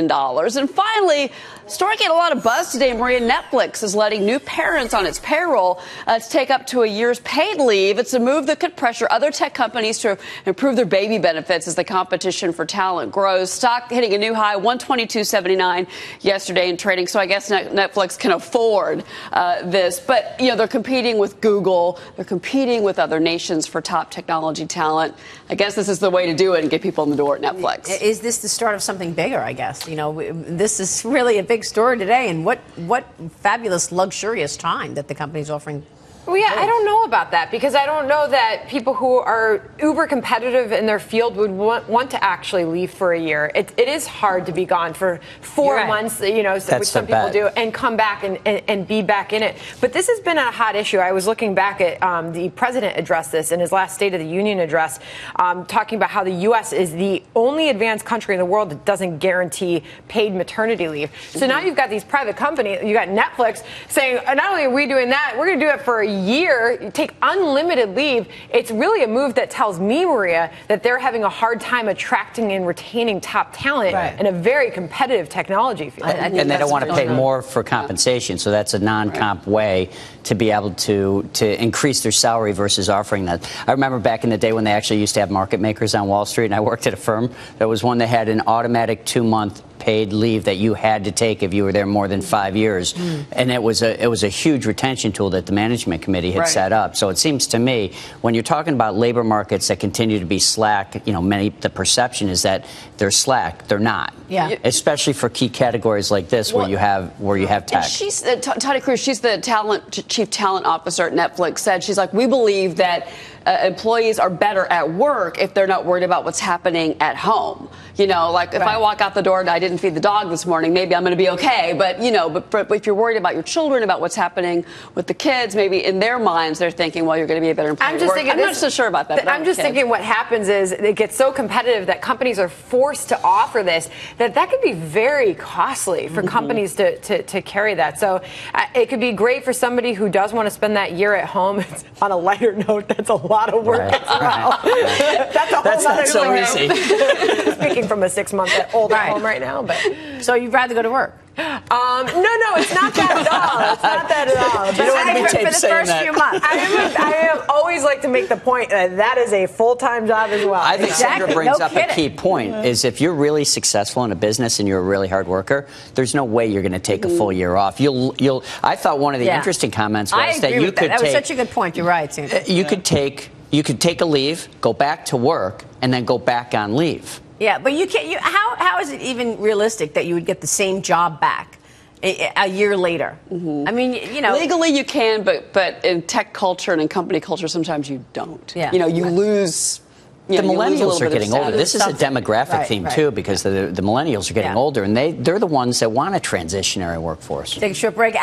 dollars. And finally, story getting a lot of buzz today. Maria, Netflix is letting new parents on its payroll to take up to a year's paid leave. It's a move that could pressure other tech companies to improve their baby benefits as the competition for talent grows. Stock hitting a new high, 122.79 yesterday in trading. So I guess Netflix can afford this. But, you know, they're competing with Google. They're competing with other nations for top technology talent. I guess this is the way to do it and get people in the door at Netflix. Is this the start of something bigger, I guess? You know, this is really a big story today, and what fabulous, luxurious time that the company's offering. Well, yeah, I don't know about that, because I don't know that people who are uber competitive in their field would want to actually leave for a year. It is hard to be gone for 4 months, you know, which some people do, and come back and be back in it. But this has been a hot issue. I was looking back at the president addressed this in his last State of the Union address, talking about how the U.S. is the only advanced country in the world that doesn't guarantee paid maternity leave. So now you've got these private companies, you got Netflix saying, not only are we doing that, we're going to do it for a year, you take unlimited leave. It's really a move that tells me, Maria, that they're having a hard time attracting and retaining top talent in a very competitive technology field. And they don't want to pay more for compensation, so that's a non-comp way to be able to increase their salary versus offering that. I remember back in the day when they actually used to have market makers on Wall Street, and I worked at a firm that was one that had an automatic 2-month paid leave that you had to take if you were there more than 5 years, and it was a huge retention tool that the management committee had set up. So it seems to me, when you're talking about labor markets that continue to be slack, you know, the perception is that they're slack. They're not. Yeah. Especially for key categories like this, where you have tech. And she's Tony Cruz. She's the chief talent officer at Netflix. Said she's like, we believe that employees are better at work if they're not worried about what's happening at home. You know, like if I walk out the door and I didn't feed the dog this morning, maybe I'm going to be okay. But, you know, but if you're worried about your children, about what's happening with the kids, maybe in their minds they're thinking, well, you're going to be a better employee. I'm not so sure about that. I'm just thinking what happens is it gets so competitive that companies are forced to offer this, that could be very costly for companies to carry that. So it could be great for somebody who does want to spend that year at home. It's, on a lighter note, that's a lot of work as well. That's a whole not so easy. Speaking from a 6-month-old at home right now, but so you'd rather go to work? No, it's not that at all. It's not that at all. You don't want to be taped saying that. Few months. I always like to make the point that is a full-time job as well. I think Sandra brings up a key point, is if you're really successful in a business and you're a really hard worker, there's no way you're going to take a full year off. I thought one of the interesting comments was that you could take. That was such a good point. You're right, Sandra. You could take a leave, go back to work, and then go back on leave. Yeah, but you can't. How is it even realistic that you would get the same job back a year later? I mean, you know, legally you can, but in tech culture and in company culture, sometimes you don't. Yeah. You know, you lose. The millennials are getting older. This is a demographic theme too, because the millennials are getting older, and they're the ones that want a transitionary workforce. Take a short break.